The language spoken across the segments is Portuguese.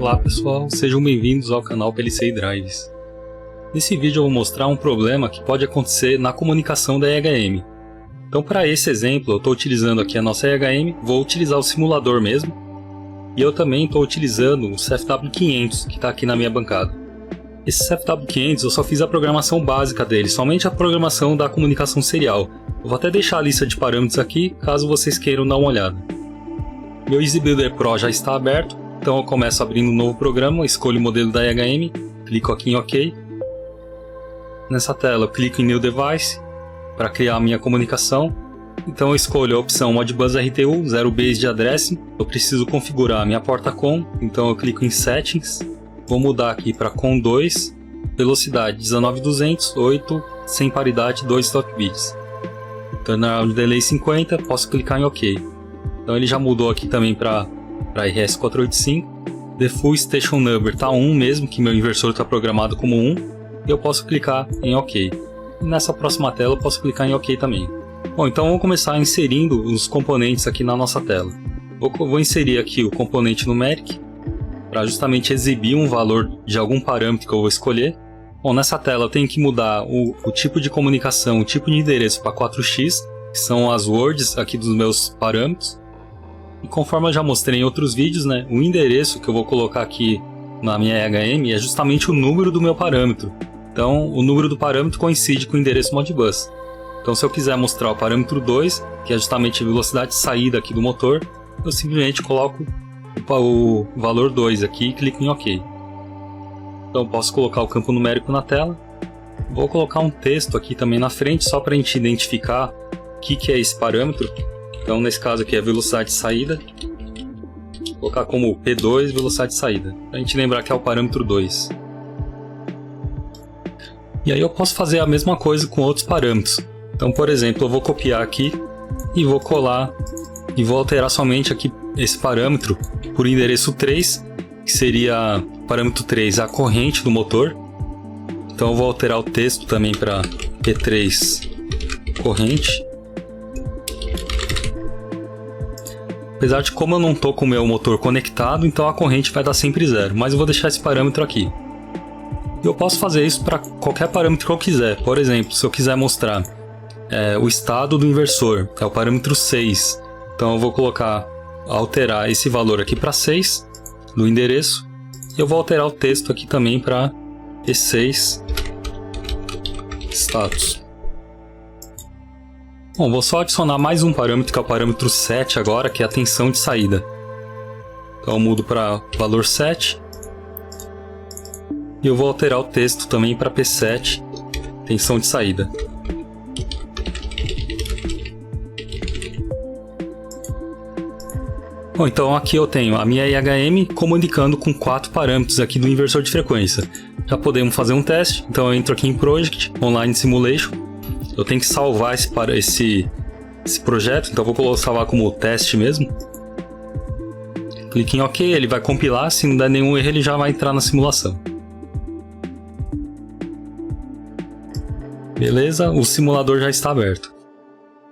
Olá pessoal, sejam bem-vindos ao canal PLC Drives. Nesse vídeo eu vou mostrar um problema que pode acontecer na comunicação da EHM. Então para esse exemplo eu estou utilizando aqui a nossa EHM, vou utilizar o simulador mesmo. E eu também estou utilizando o CFW500 que está aqui na minha bancada. Esse CFW500 eu só fiz a programação básica dele, somente a programação da comunicação serial. Eu vou até deixar a lista de parâmetros aqui, caso vocês queiram dar uma olhada. Meu EasyBuilder Pro já está aberto, então eu começo abrindo um novo programa, escolho o modelo da EHM, clico aqui em OK. Nessa tela eu clico em New Device, para criar a minha comunicação. Então eu escolho a opção Modbus RTU, 0 Based Addressing. Eu preciso configurar a minha porta COM, então eu clico em Settings. Vou mudar aqui para COM 2, velocidade 19200, 8, sem paridade 2 stop bits. Turnaround Delay 50, posso clicar em OK. Então ele já mudou aqui também para RS485. Default Station Number está 1 mesmo, que meu inversor está programado como 1. E eu posso clicar em OK. E nessa próxima tela eu posso clicar em OK também. Bom, então vamos começar inserindo os componentes aqui na nossa tela. Vou inserir aqui o componente Numeric, para justamente exibir um valor de algum parâmetro que eu vou escolher. Bom, nessa tela eu tenho que mudar o tipo de comunicação, o tipo de endereço para 4x, que são as words aqui dos meus parâmetros. E conforme eu já mostrei em outros vídeos, né, o endereço que eu vou colocar aqui na minha EHM é justamente o número do meu parâmetro. Então, o número do parâmetro coincide com o endereço Modbus. Então, se eu quiser mostrar o parâmetro 2, que é justamente a velocidade de saída aqui do motor, eu simplesmente coloco o valor 2 aqui e clico em OK. Então, posso colocar o campo numérico na tela. Vou colocar um texto aqui também na frente, só para a gente identificar o que é esse parâmetro. Então, nesse caso aqui é a velocidade de saída. Vou colocar como P2, velocidade de saída, para a gente lembrar que é o parâmetro 2. E aí eu posso fazer a mesma coisa com outros parâmetros. Então, por exemplo, eu vou copiar aqui e vou colar e vou alterar somente aqui esse parâmetro por endereço 3, que seria o parâmetro 3, a corrente do motor. Então eu vou alterar o texto também para P3 corrente. Apesar de como eu não estou com o meu motor conectado, então a corrente vai dar sempre 0, mas eu vou deixar esse parâmetro aqui. Eu posso fazer isso para qualquer parâmetro que eu quiser. Por exemplo, se eu quiser mostrar o estado do inversor, é o parâmetro 6. Então eu vou alterar esse valor aqui para 6 do endereço. E eu vou alterar o texto aqui também para P6 status. Bom, vou só adicionar mais um parâmetro, que é o parâmetro 7 agora, que é a tensão de saída. Então eu mudo para valor 7. E eu vou alterar o texto também para P7, tensão de saída. Bom, então aqui eu tenho a minha EHM comunicando com 4 parâmetros aqui do inversor de frequência. Já podemos fazer um teste, então eu entro aqui em Project, Online Simulation. Eu tenho que salvar esse projeto, então eu vou salvar como teste mesmo. Clique em OK, ele vai compilar, se não der nenhum erro ele já vai entrar na simulação. Beleza, o simulador já está aberto.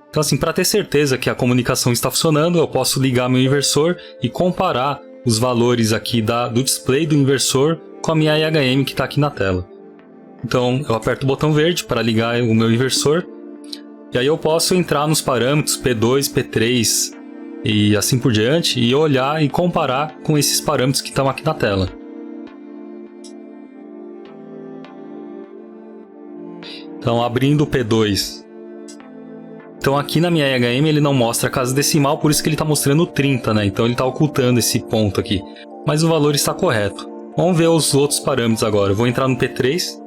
Então assim, para ter certeza que a comunicação está funcionando, eu posso ligar meu inversor e comparar os valores aqui do display do inversor com a minha EHM que está aqui na tela. Então eu aperto o botão verde para ligar o meu inversor. E aí eu posso entrar nos parâmetros P2, P3 e assim por diante e olhar e comparar com esses parâmetros que estão aqui na tela. Então abrindo o P2. Então aqui na minha EHM ele não mostra a casa decimal, por isso que ele está mostrando 30, né? Então ele está ocultando esse ponto aqui. Mas o valor está correto. Vamos ver os outros parâmetros agora. Eu vou entrar no P3.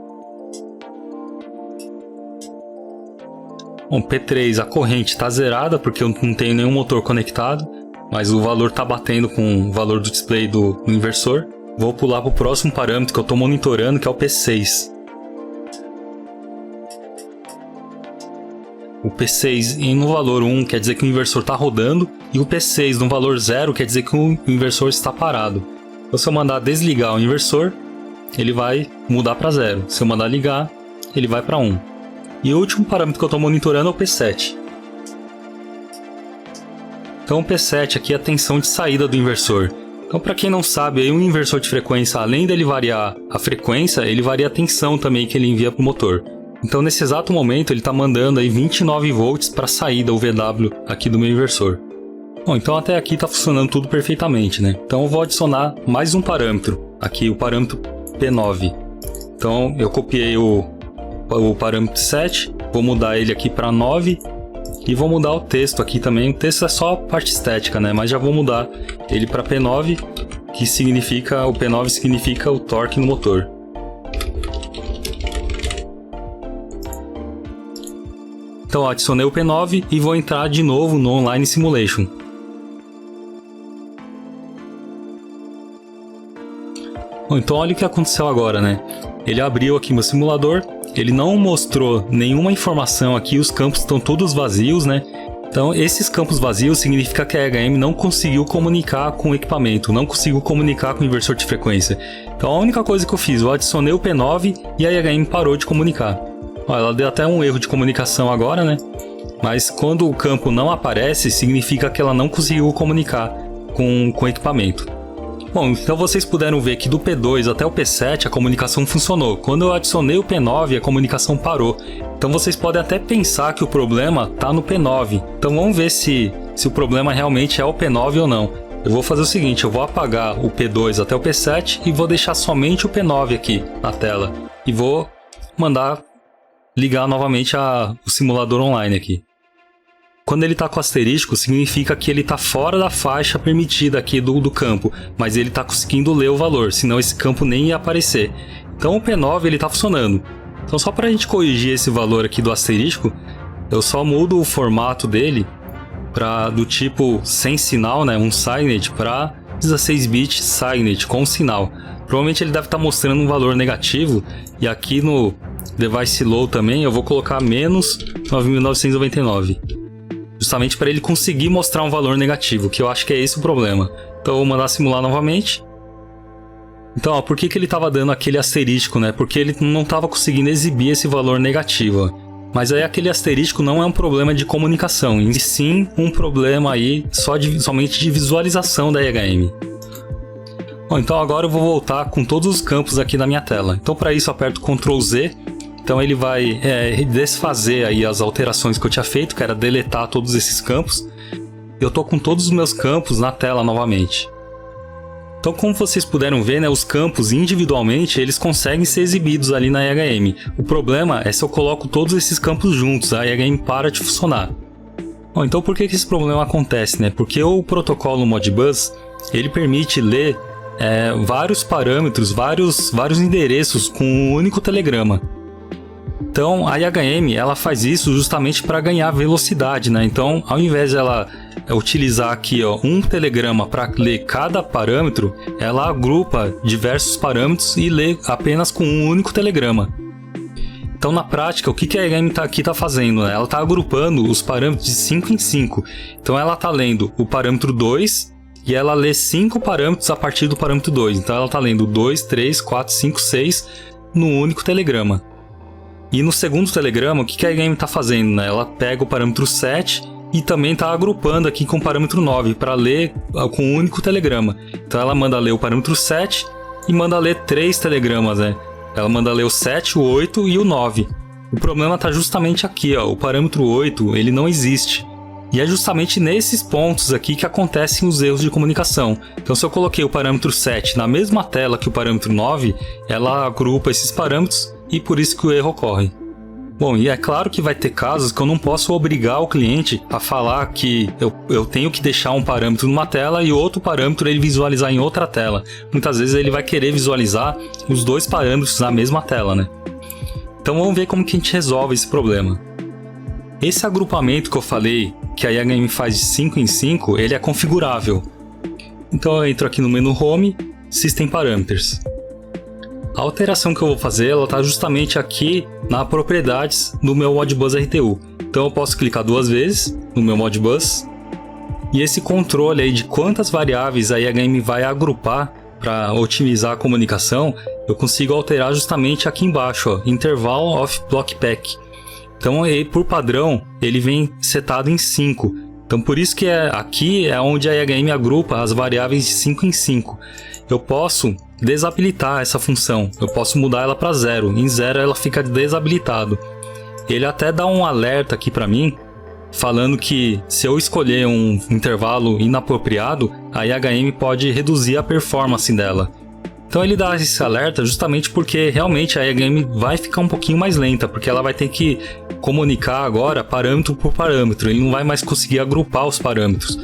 Bom, P3, a corrente está zerada porque eu não tenho nenhum motor conectado, mas o valor está batendo com o valor do display do inversor. Vou pular para o próximo parâmetro que eu estou monitorando, que é o P6. O P6 no valor 1 quer dizer que o inversor está rodando, e o P6 no valor 0 quer dizer que o inversor está parado. Então, se eu mandar desligar o inversor, ele vai mudar para 0. Se eu mandar ligar, ele vai para 1. E o último parâmetro que eu estou monitorando é o P7. Então o P7 aqui é a tensão de saída do inversor. Então, para quem não sabe, aí um inversor de frequência, além dele variar a frequência, ele varia a tensão também que ele envia para o motor. Então, nesse exato momento, ele está mandando aí 29 volts para a saída, o VW aqui do meu inversor. Bom, então até aqui está funcionando tudo perfeitamente, né? Então eu vou adicionar mais um parâmetro, aqui o parâmetro P9. Então eu copiei o parâmetro 7, vou mudar ele aqui para 9 e vou mudar o texto aqui também. O texto é só a parte estética, né? Mas já vou mudar ele para P9, que significa, o P9 significa o torque no motor. Então adicionei o P9 e vou entrar de novo no Online Simulation. Bom, então olha o que aconteceu agora, né? Ele abriu aqui meu simulador, ele não mostrou nenhuma informação aqui, os campos estão todos vazios, né? Então esses campos vazios significa que a EHM não conseguiu comunicar com o equipamento, não conseguiu comunicar com o inversor de frequência. Então a única coisa que eu fiz, eu adicionei o P9 e a EHM parou de comunicar. Ó, ela deu até um erro de comunicação agora, né? Mas quando o campo não aparece, significa que ela não conseguiu comunicar com o equipamento. Bom, então vocês puderam ver que do P2 até o P7 a comunicação funcionou. Quando eu adicionei o P9, a comunicação parou. Então vocês podem até pensar que o problema está no P9. Então vamos ver se o problema realmente é o P9 ou não. Eu vou fazer o seguinte, eu vou apagar o P2 até o P7 e vou deixar somente o P9 aqui na tela. E vou mandar ligar novamente o simulador online aqui. Quando ele está com asterisco, significa que ele está fora da faixa permitida aqui do campo, mas ele está conseguindo ler o valor, senão esse campo nem ia aparecer. Então o P9 ele está funcionando. Então só para a gente corrigir esse valor aqui do asterisco, eu só mudo o formato dele do tipo sem sinal, né, um Signet, para 16 bit Signet com sinal. Provavelmente ele deve estar mostrando um valor negativo, e aqui no Device Low também eu vou colocar menos 9.999. Justamente para ele conseguir mostrar um valor negativo, que eu acho que é esse o problema. Então eu vou mandar simular novamente. Então, ó, por que ele estava dando aquele asterisco, né? Porque ele não estava conseguindo exibir esse valor negativo. Ó. Mas aí aquele asterisco não é um problema de comunicação, e sim um problema aí somente de visualização da EHM. Bom, então agora eu vou voltar com todos os campos aqui na minha tela. Então para isso eu aperto Ctrl Z. Então ele vai desfazer aí as alterações que eu tinha feito, que era deletar todos esses campos. Eu estou com todos os meus campos na tela novamente. Então, como vocês puderam ver, né, os campos individualmente eles conseguem ser exibidos ali na EHM. O problema é se eu coloco todos esses campos juntos, a EHM para de funcionar. Bom, então por que esse problema acontece, né? Porque o protocolo Modbus ele permite ler vários parâmetros, vários endereços com um único telegrama. Então a EHM ela faz isso justamente para ganhar velocidade, né? Então ao invés de ela utilizar aqui um telegrama para ler cada parâmetro, ela agrupa diversos parâmetros e lê apenas com um único telegrama. Então na prática o que a EHM está fazendo? Né? Ela está agrupando os parâmetros de 5 em 5. Então ela está lendo o parâmetro 2 e ela lê 5 parâmetros a partir do parâmetro 2. Então ela está lendo 2, 3, 4, 5, 6 num único telegrama. E no segundo telegrama, o que a EHM está fazendo? Né? Ela pega o parâmetro 7 e também está agrupando aqui com o parâmetro 9 para ler com um único telegrama. Então ela manda ler o parâmetro 7 e manda ler 3 telegramas. Né? Ela manda ler o 7, o 8 e o 9. O problema está justamente aqui, ó, o parâmetro 8 ele não existe. E é justamente nesses pontos aqui que acontecem os erros de comunicação. Então se eu coloquei o parâmetro 7 na mesma tela que o parâmetro 9, ela agrupa esses parâmetros e por isso que o erro ocorre. Bom, e é claro que vai ter casos que eu não posso obrigar o cliente a falar que eu tenho que deixar um parâmetro numa tela e outro parâmetro ele visualizar em outra tela. Muitas vezes ele vai querer visualizar os dois parâmetros na mesma tela, né? Então vamos ver como que a gente resolve esse problema. Esse agrupamento que eu falei, que a EHM faz de 5 em 5, ele é configurável. Então eu entro aqui no menu Home, System Parameters. A alteração que eu vou fazer, ela está justamente aqui nas propriedades do meu Modbus RTU. Então eu posso clicar 2 vezes no meu Modbus. E esse controle aí de quantas variáveis a EHM vai agrupar para otimizar a comunicação, eu consigo alterar justamente aqui embaixo, ó, Interval of Block Pack. Então por padrão ele vem setado em 5. Então por isso que aqui é onde a EHM agrupa as variáveis de 5 em 5. Eu posso desabilitar essa função, eu posso mudar ela para 0. Em 0 ela fica desabilitado. Ele até dá um alerta aqui para mim, falando que se eu escolher um intervalo inapropriado, a EHM pode reduzir a performance dela. Então ele dá esse alerta justamente porque realmente a EHM vai ficar um pouquinho mais lenta, porque ela vai ter que comunicar agora parâmetro por parâmetro, ele não vai mais conseguir agrupar os parâmetros.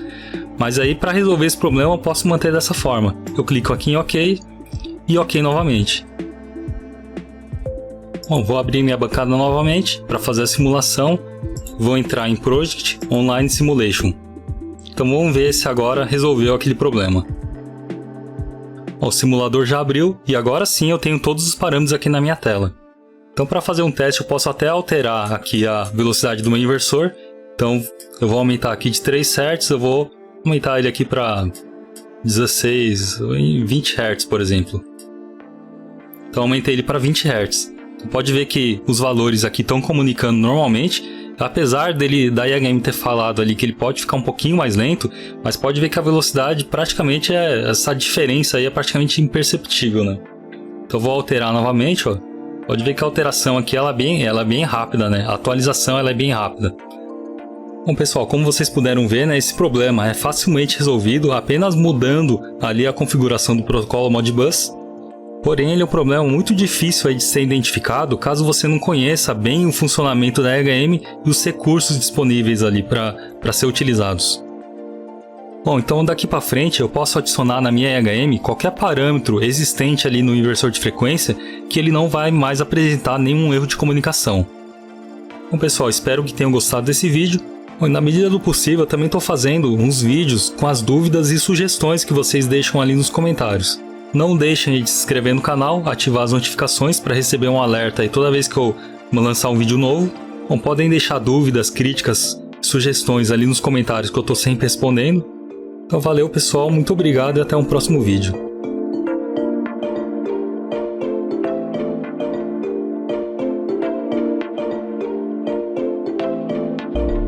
Mas aí para resolver esse problema eu posso manter dessa forma. Eu clico aqui em OK e OK novamente. Bom, vou abrir minha bancada novamente para fazer a simulação. Vou entrar em Project Online Simulation. Então vamos ver se agora resolveu aquele problema. O simulador já abriu e agora sim eu tenho todos os parâmetros aqui na minha tela. Então para fazer um teste eu posso até alterar aqui a velocidade do meu inversor. Então eu vou aumentar aqui de 3 Hz, eu vou aumentar ele aqui para 16, 20 Hz por exemplo. Então aumentei ele para 20 Hz. Pode ver que os valores aqui estão comunicando normalmente, apesar da EHM ter falado ali que ele pode ficar um pouquinho mais lento, mas pode ver que a velocidade praticamente essa diferença aí é praticamente imperceptível, né? Então eu vou alterar novamente, ó. Pode ver que a alteração aqui ela é bem rápida, né? A atualização ela é bem rápida. Bom pessoal, como vocês puderam ver, né, esse problema é facilmente resolvido apenas mudando ali a configuração do protocolo Modbus. Porém, ele é um problema muito difícil aí de ser identificado caso você não conheça bem o funcionamento da EHM e os recursos disponíveis ali para ser utilizados. Bom, então daqui para frente eu posso adicionar na minha EHM qualquer parâmetro existente ali no inversor de frequência que ele não vai mais apresentar nenhum erro de comunicação. Bom pessoal, espero que tenham gostado desse vídeo. Bom, na medida do possível eu também estou fazendo uns vídeos com as dúvidas e sugestões que vocês deixam ali nos comentários. Não deixem de se inscrever no canal, ativar as notificações para receber um alerta aí toda vez que eu lançar um vídeo novo. Bom, podem deixar dúvidas, críticas, sugestões ali nos comentários que eu estou sempre respondendo. Então valeu pessoal, muito obrigado e até um próximo vídeo.